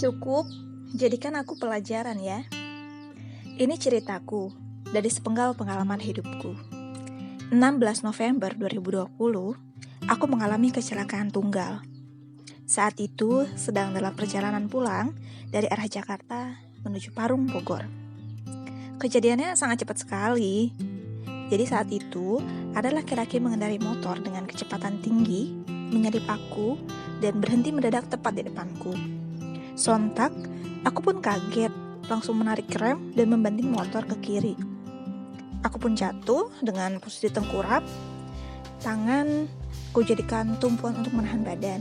Cukup, jadikan aku pelajaran ya. Ini ceritaku dari sepenggal pengalaman hidupku. 16 November 2020, aku mengalami kecelakaan tunggal. Saat itu sedang dalam perjalanan pulang dari arah Jakarta menuju Parung, Bogor. Kejadiannya sangat cepat sekali. Jadi saat itu ada laki-laki mengendarai motor dengan kecepatan tinggi, menyalip aku dan berhenti mendadak tepat di depanku. Sontak, aku pun kaget, langsung menarik rem dan membanting motor ke kiri. Aku pun jatuh dengan posisi tengkurap, tangan ku jadikan tumpuan untuk menahan badan.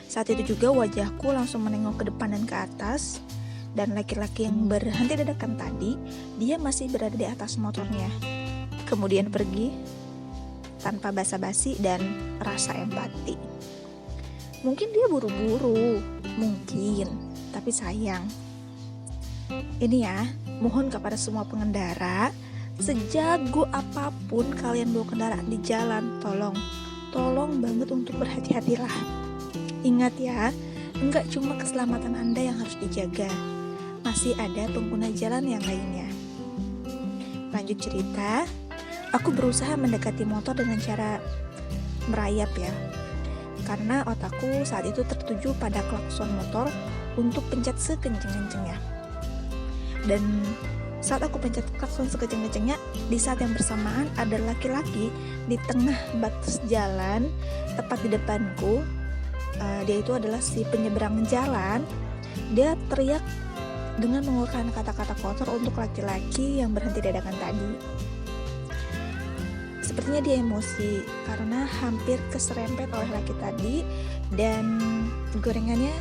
Saat itu juga wajahku langsung menengok ke depan dan ke atas, dan laki-laki yang berhenti dadakan tadi, dia masih berada di atas motornya. Kemudian pergi tanpa basa-basi dan rasa empati. Mungkin dia buru-buru, mungkin, tapi sayang. Ini ya, mohon kepada semua pengendara, sejago apapun kalian bawa kendaraan di jalan, tolong banget untuk berhati-hatilah. Ingat ya, enggak cuma keselamatan Anda yang harus dijaga, masih ada pengguna jalan yang lainnya. Lanjut cerita, aku berusaha mendekati motor dengan cara merayap ya, karena otakku saat itu tertuju pada klakson motor untuk pencet sekenceng-kencengnya. Dan saat aku pencet klakson sekenceng-kencengnya, di saat yang bersamaan ada laki-laki di tengah batas jalan tepat di depanku. Dia itu adalah si penyeberang jalan. Dia teriak dengan mengeluarkan kata-kata kotor untuk laki-laki yang berhenti dadakan tadi. Sepertinya dia emosi karena hampir keserempet oleh laki tadi dan gorengannya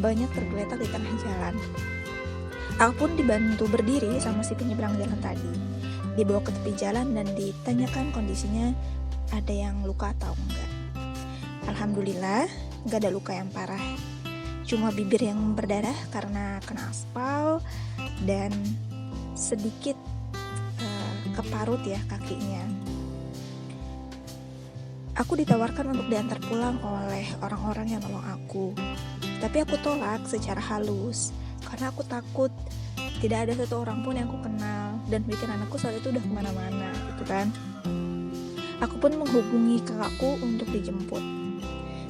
banyak tergeletak di tengah jalan. Aku pun dibantu berdiri sama si penyeberang jalan tadi, dibawa ke tepi jalan dan ditanyakan kondisinya ada yang luka atau enggak. Alhamdulillah enggak ada luka yang parah, cuma bibir yang berdarah karena kena aspal dan sedikit keparut ya kakinya. Aku ditawarkan untuk diantar pulang oleh orang-orang yang nolong aku, tapi aku tolak secara halus karena aku takut tidak ada satu orang pun yang aku kenal dan pikiran aku saat itu udah kemana-mana gitu kan. Aku pun menghubungi kakakku untuk dijemput.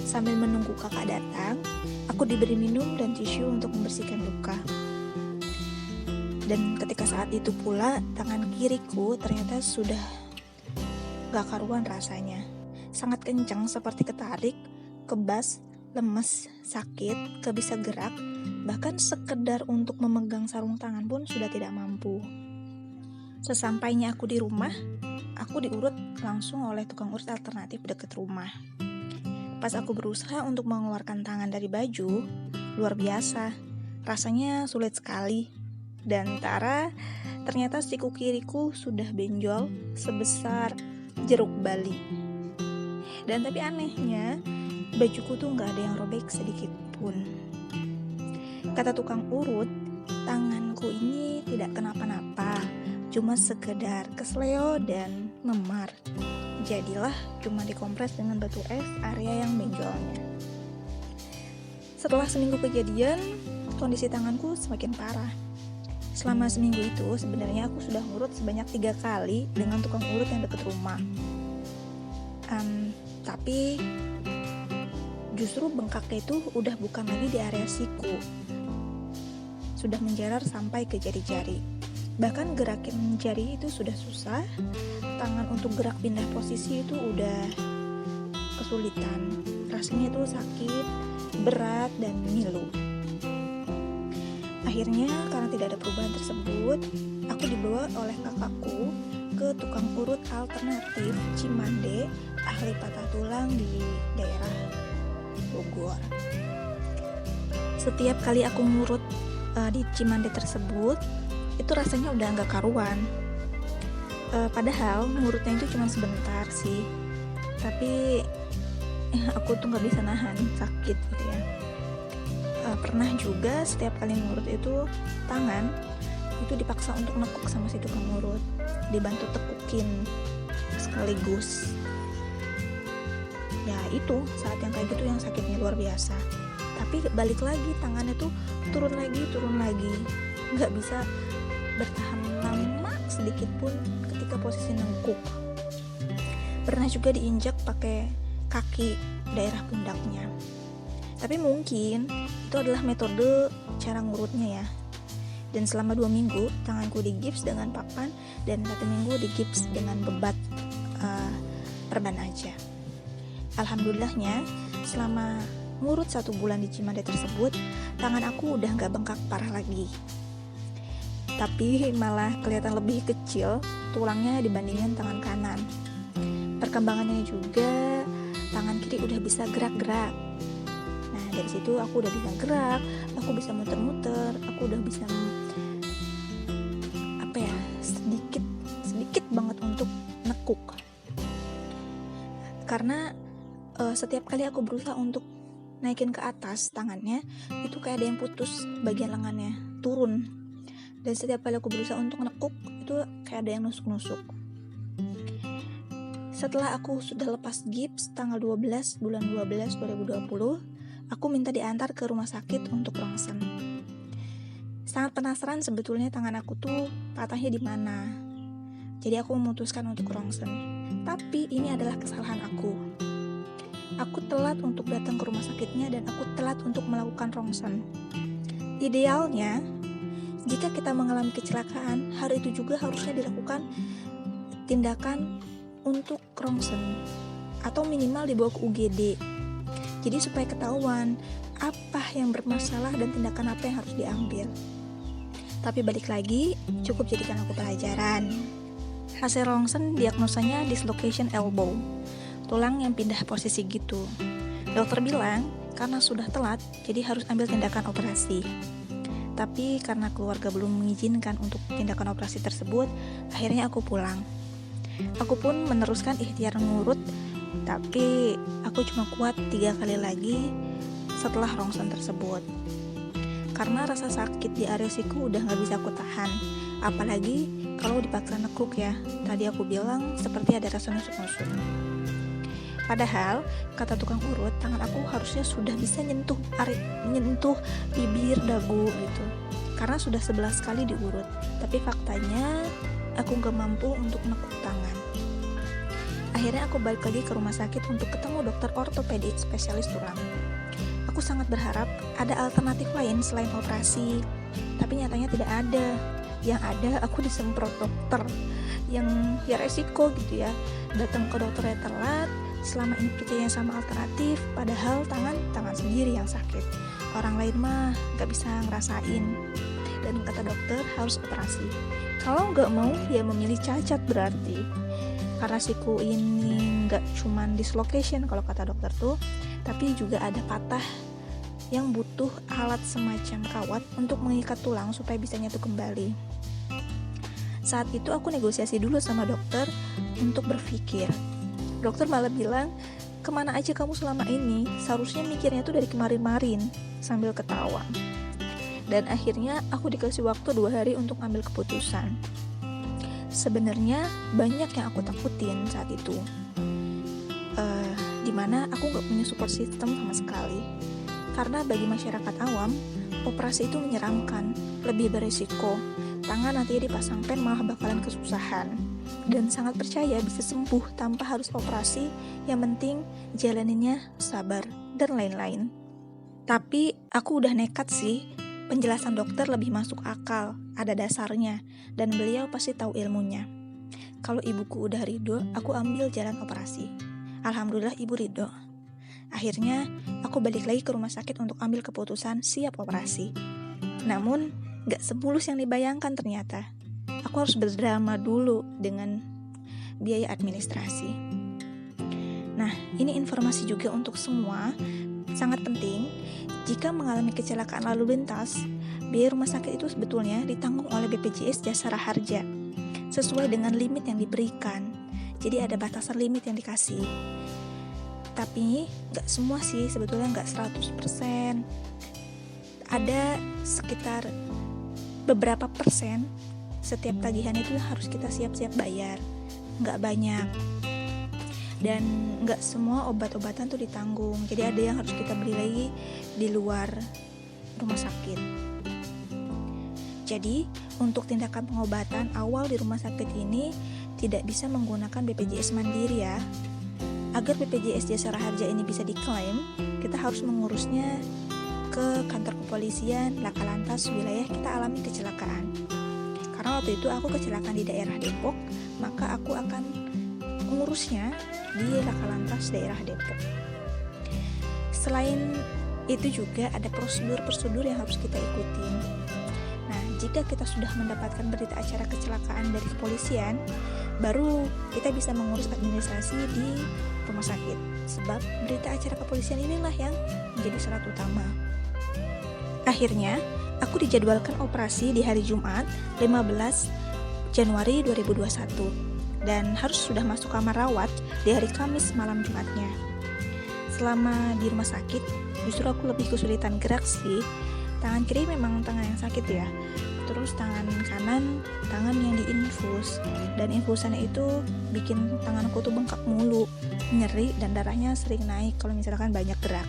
Sambil menunggu kakak datang, aku diberi minum dan tisu untuk membersihkan luka. Dan ketika saat itu pula, tangan kiriku ternyata sudah gak karuan rasanya. Sangat kencang seperti ketarik, kebas, lemes, sakit, gak bisa gerak, bahkan sekedar untuk memegang sarung tangan pun sudah tidak mampu. Sesampainya aku di rumah, aku diurut langsung oleh tukang urut alternatif dekat rumah. Pas aku berusaha untuk mengeluarkan tangan dari baju, luar biasa, rasanya sulit sekali. Dan ternyata siku kiriku sudah benjol sebesar jeruk bali. Dan tapi anehnya, bajuku tuh gak ada yang robek sedikit pun. Kata tukang urut, tanganku ini tidak kenapa-napa, cuma sekedar kesleo dan memar. Jadilah cuma dikompres dengan batu es area yang benjolnya. Setelah seminggu kejadian, kondisi tanganku semakin parah. Selama seminggu itu sebenarnya aku sudah ngurut sebanyak 3 kali dengan tukang urut yang dekat rumah. Tapi justru bengkaknya itu udah bukan lagi di area siku, sudah menjalar sampai ke jari-jari. Bahkan gerakin jari itu sudah susah, tangan untuk gerak pindah posisi itu udah kesulitan. Rasanya itu sakit, berat, dan ngilu. Akhirnya karena tidak ada perubahan tersebut, aku dibawa oleh kakakku ke tukang urut alternatif Cimande, ahli patah tulang di daerah Bogor. Setiap kali aku ngurut di Cimande tersebut, itu rasanya udah gak karuan. Padahal ngurutnya itu cuma sebentar sih, tapi aku tuh gak bisa nahan sakit gitu ya. Pernah juga setiap kali ngurut itu tangan itu dipaksa untuk nekuk sama si tukang ngurut, dibantu tekukin sekaligus. Ya itu saat yang kayak gitu yang sakitnya luar biasa. Tapi balik lagi, tangannya tuh turun lagi, nggak bisa bertahan lama sedikit pun ketika posisi nengkuk. Pernah juga diinjak pakai kaki daerah pundaknya. Tapi mungkin itu adalah metode cara ngurutnya ya. Dan selama 2 minggu tanganku digips dengan papan dan 1 minggu digips dengan bebat perban aja. Alhamdulillahnya selama ngurut 1 bulan di Cimande tersebut, tangan aku udah gak bengkak parah lagi. Tapi malah kelihatan lebih kecil tulangnya dibandingkan tangan kanan. Perkembangannya juga tangan kiri udah bisa gerak-gerak. Nah dari situ aku udah bisa gerak, aku bisa muter-muter, aku udah bisa sedikit banget untuk nekuk. Karena setiap kali aku berusaha untuk naikin ke atas tangannya, itu kayak ada yang putus bagian lengannya, turun. Dan setiap kali aku berusaha untuk nekuk, itu kayak ada yang nusuk-nusuk. Setelah aku sudah lepas gips tanggal 12 bulan 12 2020, aku minta diantar ke rumah sakit untuk rongsen. Sangat penasaran sebetulnya tangan aku tuh patahnya di mana. Jadi aku memutuskan untuk rongsen. Tapi ini adalah kesalahan aku. Aku telat untuk datang ke rumah sakitnya dan aku telat untuk melakukan rongsen. Idealnya, jika kita mengalami kecelakaan, hari itu juga harusnya dilakukan tindakan untuk rongsen atau minimal dibawa ke UGD. Jadi supaya ketahuan apa yang bermasalah dan tindakan apa yang harus diambil. Tapi balik lagi, cukup jadikan aku pelajaran. Hasil rongsen diagnosanya dislocation elbow, tulang yang pindah posisi gitu. Dokter bilang karena sudah telat, jadi harus ambil tindakan operasi. Tapi karena keluarga belum mengizinkan untuk tindakan operasi tersebut, akhirnya aku pulang. Aku pun meneruskan ikhtiar ngurut, tapi aku cuma kuat 3 kali lagi setelah rongsen tersebut. Karena rasa sakit di area siku udah gak bisa aku tahan. Apalagi kalau dipaksa nekuk ya. Tadi aku bilang seperti ada rasa nusuk-nusuk. Padahal kata tukang urut, tangan aku harusnya sudah bisa nyentuh bibir, dagu gitu. Karena sudah 11 kali diurut. Tapi faktanya aku gak mampu untuk nekuk tangan. Akhirnya aku balik lagi ke rumah sakit untuk ketemu dokter ortopedik spesialis tulang. Aku sangat berharap ada alternatif lain selain operasi, tapi nyatanya tidak ada. Yang ada aku disemprot dokter, yang ya resiko gitu ya. Datang ke dokternya telat, selama ini percaya sama alternatif, padahal tangan sendiri yang sakit. Orang lain mah gak bisa ngerasain. Dan kata dokter harus operasi. Kalau gak mau ya memilih cacat berarti. Karena siku ini gak cuman dislocation kalau kata dokter tuh, tapi juga ada patah yang butuh alat semacam kawat untuk mengikat tulang supaya bisa nyatu kembali. Saat itu aku negosiasi dulu sama dokter untuk berpikir. Dokter malah bilang, kemana aja kamu selama ini? Seharusnya mikirnya tuh dari kemarin-marin, sambil ketawa. Dan akhirnya aku dikasih waktu 2 hari untuk ambil keputusan. Sebenarnya banyak yang aku takutin saat itu, dimana aku gak punya support system sama sekali. Karena bagi masyarakat awam, operasi itu menyeramkan, lebih beresiko. Tangan nantinya dipasang pen malah bakalan kesusahan. Dan sangat percaya bisa sembuh tanpa harus operasi, yang penting jalaninnya sabar, dan lain-lain. Tapi aku udah nekat sih, penjelasan dokter lebih masuk akal, ada dasarnya, dan beliau pasti tahu ilmunya. Kalau ibuku udah ridho, aku ambil jalan operasi. Alhamdulillah ibu ridho. Akhirnya, aku balik lagi ke rumah sakit untuk ambil keputusan siap operasi. Namun, gak semulus yang dibayangkan ternyata. Aku harus berdrama dulu dengan biaya administrasi. Nah, ini informasi juga untuk semua, sangat penting. Jika mengalami kecelakaan lalu lintas, biaya rumah sakit itu sebetulnya ditanggung oleh BPJS Jasara Harja, sesuai dengan limit yang diberikan. Jadi ada batasan limit yang dikasih. Tapi gak semua sih, sebetulnya gak 100%. Ada sekitar beberapa persen setiap tagihan itu harus kita siap-siap bayar. Gak banyak. dan nggak semua obat-obatan tuh ditanggung. Jadi ada yang harus kita beli lagi di luar rumah sakit. Jadi untuk tindakan pengobatan awal di rumah sakit ini tidak bisa menggunakan BPJS Mandiri ya. Agar BPJS Jasara Harja ini bisa diklaim, kita harus mengurusnya ke kantor kepolisian Laka Lantas wilayah kita alami kecelakaan. Karena waktu itu aku kecelakaan di daerah Depok, maka aku akan mengurusnya di Laka Lantas daerah Depok. Selain itu juga ada prosedur-prosedur yang harus kita ikutin. Nah, jika kita sudah mendapatkan berita acara kecelakaan dari kepolisian, baru kita bisa mengurus administrasi di rumah sakit. Sebab berita acara kepolisian inilah yang menjadi syarat utama. Akhirnya, aku dijadwalkan operasi di hari Jumat 15 Januari 2021 dan harus sudah masuk kamar rawat di hari Kamis malam Jumatnya. Selama di rumah sakit, justru aku lebih kesulitan gerak sih. Tangan kiri memang tangan yang sakit ya. Terus tangan kanan, tangan yang diinfus. Dan infusannya itu bikin tanganku tuh bengkak mulu, nyeri dan darahnya sering naik kalau misalkan banyak gerak.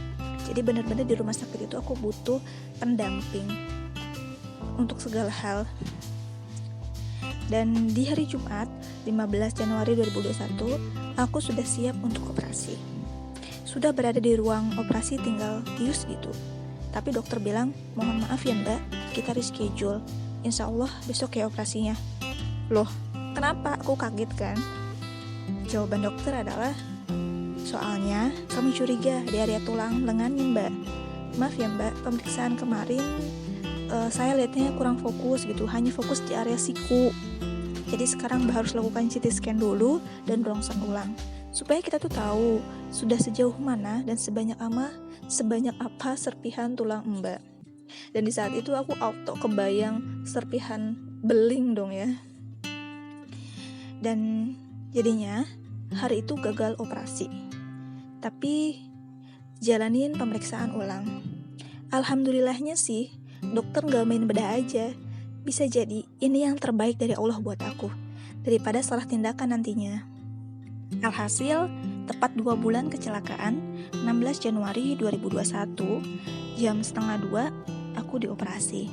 Jadi benar-benar di rumah sakit itu aku butuh pendamping untuk segala hal. Dan di hari Jumat 15 Januari 2021 aku sudah siap untuk operasi. Sudah berada di ruang operasi, tinggal bius gitu. Tapi dokter bilang, mohon maaf ya mbak, kita reschedule, insya Allah besok ya operasinya. Loh, kenapa? Aku kaget kan. Jawaban dokter adalah, soalnya kami curiga di area tulang lengannya mbak. Maaf ya mbak, pemeriksaan kemarin saya lihatnya kurang fokus gitu, hanya fokus di area siku. Jadi sekarang mbak harus lakukan CT scan dulu dan ronsen ulang, supaya kita tuh tahu sudah sejauh mana dan sebanyak apa serpihan tulang mbak. Dan di saat itu aku auto kebayang serpihan beling dong ya. Dan jadinya hari itu gagal operasi, tapi jalanin pemeriksaan ulang. Alhamdulillahnya sih dokter gak main bedah aja. Bisa jadi ini yang terbaik dari Allah buat aku, daripada salah tindakan nantinya. Alhasil, tepat 2 bulan kecelakaan, 16 Januari 2021, jam 1:30 aku dioperasi.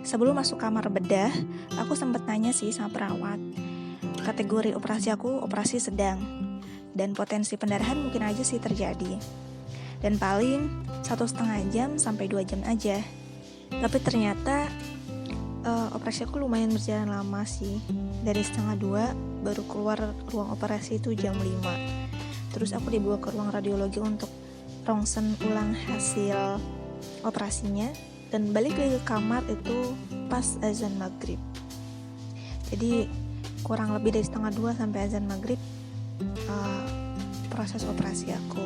Sebelum masuk kamar bedah, aku sempat nanya sih sama perawat. Kategori operasi aku operasi sedang, dan potensi pendarahan mungkin aja sih terjadi. Dan paling 1,5 jam sampai 2 jam aja. Tapi ternyata operasi aku lumayan berjalan lama sih. Dari 1:30 baru keluar ruang operasi itu jam 5. Terus aku dibawa ke ruang radiologi untuk ronsen ulang hasil operasinya, dan balik lagi ke kamar itu pas azan maghrib. Jadi kurang lebih dari 1:30 sampai azan maghrib proses operasi aku.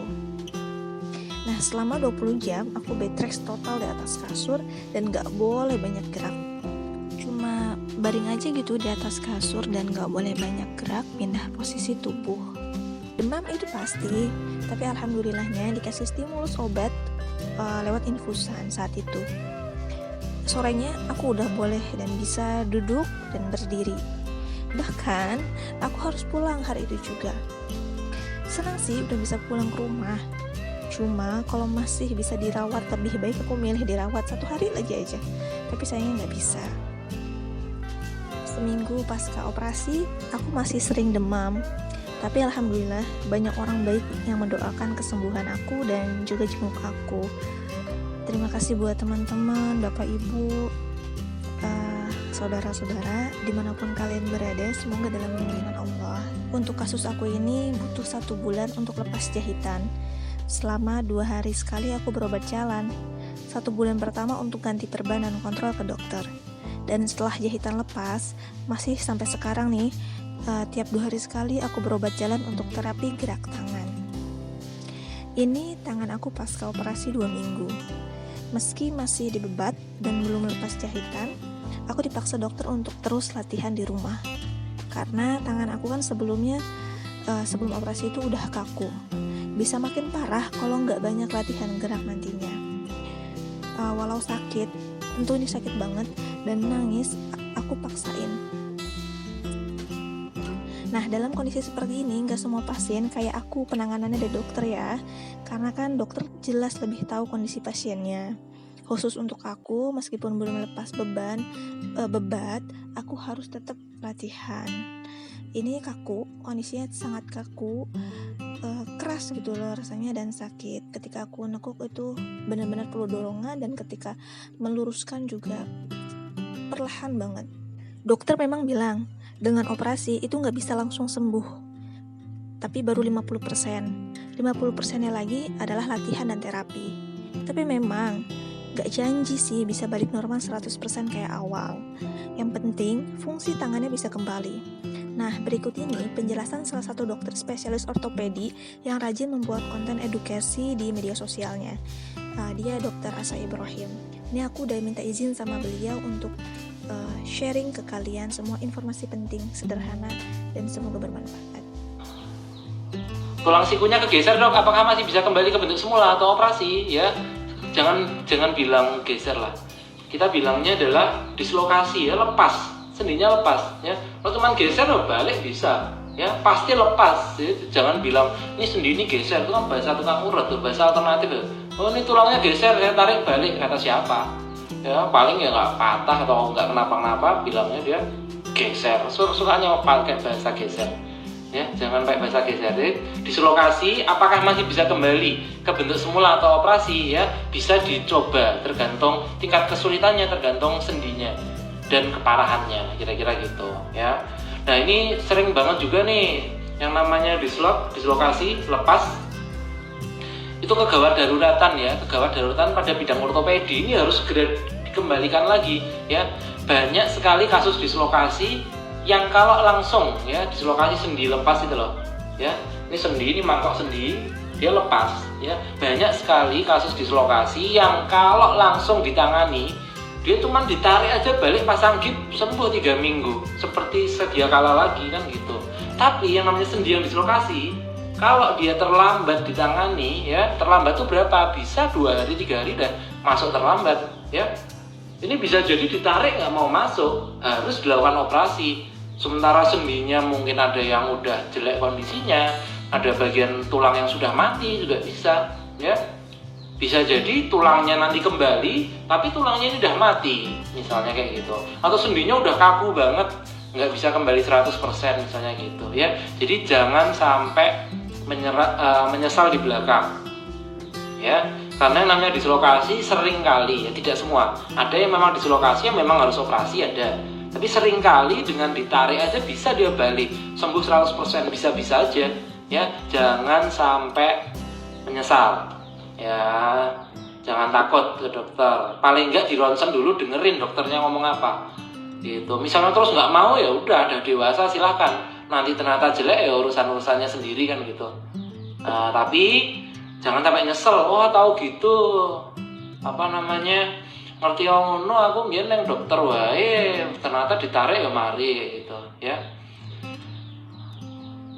Nah, selama 20 jam aku bed rest total di atas kasur dan gak boleh banyak gerak. Cuma baring aja gitu di atas kasur dan gak boleh banyak gerak, pindah posisi tubuh. Demam itu pasti, tapi alhamdulillahnya dikasih stimulus obat lewat infusan saat itu. Sorenya aku udah boleh dan bisa duduk dan berdiri. Bahkan aku harus pulang hari itu juga. Senang sih udah bisa pulang ke rumah. Cuma kalau masih bisa dirawat, lebih baik aku milih dirawat 1 hari lagi aja. Tapi sayangnya gak bisa. Seminggu pasca operasi, aku masih sering demam. Tapi alhamdulillah banyak orang baik yang mendoakan kesembuhan aku dan juga jenguk aku. Terima kasih buat teman-teman, bapak ibu, saudara-saudara, dimanapun kalian berada, semoga dalam lindungan Allah. Untuk kasus aku ini butuh 1 bulan untuk lepas jahitan. Selama 2 hari sekali aku berobat jalan. 1 bulan pertama untuk ganti perban dan kontrol ke dokter. Dan setelah jahitan lepas, masih sampai sekarang nih, tiap 2 hari sekali aku berobat jalan untuk terapi gerak tangan. Ini tangan aku pasca operasi 2 minggu. Meski masih dibebat dan belum lepas jahitan, aku dipaksa dokter untuk terus latihan di rumah. Karena tangan aku kan sebelum operasi itu udah kaku. Bisa makin parah kalau nggak banyak latihan gerak nantinya. Walau sakit, tentu ini sakit banget dan nangis, aku paksain. Nah, dalam kondisi seperti ini, nggak semua pasien kayak aku penanganannya dari dokter ya. Karena kan dokter jelas lebih tahu kondisi pasiennya. Khusus untuk aku, meskipun belum lepas bebat, aku harus tetap latihan. Ini kaku, kondisinya sangat kaku, keras gitu loh rasanya dan sakit. Ketika aku nekuk itu benar-benar perlu dorongan, dan ketika meluruskan juga perlahan banget. Dokter memang bilang, dengan operasi itu nggak bisa langsung sembuh, tapi baru 50%. 50%-nya lagi adalah latihan dan terapi. Tapi memang gak janji sih bisa balik normal 100% kayak awal. Yang penting fungsi tangannya bisa kembali. Nah, berikut ini penjelasan salah satu dokter spesialis ortopedi yang rajin membuat konten edukasi di media sosialnya. Dia Dr. Asa Ibrahim. Ini aku udah minta izin sama beliau untuk sharing ke kalian semua informasi penting, sederhana, dan semoga bermanfaat. Tulang sikunya kegeser dok, apakah masih bisa kembali ke bentuk semula atau operasi? Ya, jangan bilang geser lah. Kita bilangnya adalah dislokasi ya, lepas, sendinya lepas ya. Kalau cuma geser loh balik bisa ya, pasti lepas ya. Jangan bilang ini sendi ini geser, itu kan bahasa tukang urut tuh, bahasa alternatif ya. Oh ini tulangnya geser, saya tarik balik, kata siapa? Ya paling ya nggak patah atau nggak kenapa-kenapa, bilangnya dia geser. Sukanya pakai bahasa geser. Ya, jangan pakai bahasa geser. Dislokasi, apakah masih bisa kembali ke bentuk semula atau operasi ya? Bisa dicoba, tergantung tingkat kesulitannya, tergantung sendinya dan keparahannya, kira-kira gitu ya. Nah ini sering banget juga nih yang namanya dislokasi lepas. Itu kegawat daruratan ya, kegawat daruratan pada bidang ortopedi ini harus segera dikembalikan lagi ya. Banyak sekali kasus dislokasi yang kalau langsung ya, dislokasi sendi lepas itu loh ya, ini sendi, ini mangkok sendi dia lepas ya. Banyak sekali kasus dislokasi yang kalau langsung ditangani dia cuma ditarik aja balik, pasang gip, sembuh 3 minggu seperti sedia kala lagi kan gitu. Tapi yang namanya sendi yang dislokasi, kalau dia terlambat ditangani ya, terlambat tuh berapa, bisa 2 hari 3 hari dan masuk terlambat ya. Ini bisa jadi ditarik nggak mau masuk, harus dilakukan operasi. Sementara sendinya mungkin ada yang udah jelek kondisinya, ada bagian tulang yang sudah mati juga bisa ya. Bisa jadi tulangnya nanti kembali, tapi tulangnya ini udah mati, misalnya kayak gitu. Atau sendinya udah kaku banget, nggak bisa kembali 100% misalnya gitu ya. Jadi jangan sampai menyesal di belakang ya. Karena yang namanya dislokasi sering kali ya, tidak semua. Ada yang memang dislokasi yang memang harus operasi ada. Tapi sering kali dengan ditarik aja bisa dia balik, sembuh 100%, bisa-bisa aja ya. Jangan sampai menyesal ya. Jangan takut ke dokter. Paling enggak di ronsen dulu, dengerin dokternya ngomong apa gitu. Misalnya terus nggak mau ya udah, ada dewasa silahkan. Nanti ternyata jelek ya urusannya sendiri kan gitu. Tapi jangan sampai nyesel, oh tahu gitu ngerti ngono aku mbiyen nang dokter wae ternyata ditarik ya mari gitu ya.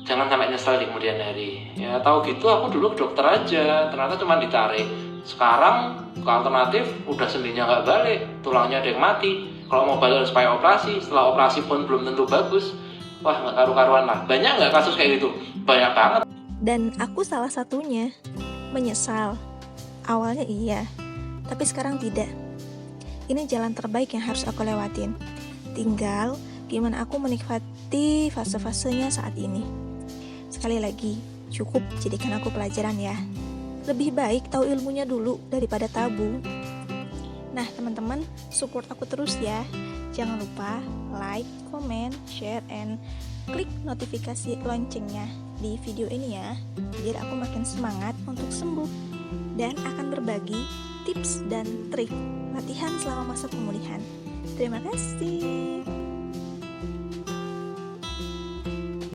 Jangan sampai nyesel di kemudian hari ya. Tahu gitu aku dulu ke dokter aja ternyata cuma ditarik. Sekarang ke alternatif udah sendinya nggak balik, tulangnya ada yang mati, kalau mau balik harus pakai operasi, setelah operasi pun belum tentu bagus. Wah nggak karu-karuan lah. Banyak nggak kasus kayak gitu? Banyak banget. Dan aku salah satunya. Menyesal. Awalnya iya, tapi sekarang tidak. Ini jalan terbaik yang harus aku lewatin. Tinggal gimana aku menikmati fase-fasenya saat ini. Sekali lagi, cukup jadikan aku pelajaran ya. Lebih baik tahu ilmunya dulu daripada tabu. Nah teman-teman, support aku terus ya. Jangan lupa like, comment, share, and klik notifikasi loncengnya di video ini ya, biar aku makin semangat untuk sembuh dan akan berbagi tips dan trik latihan selama masa pemulihan. Terima kasih.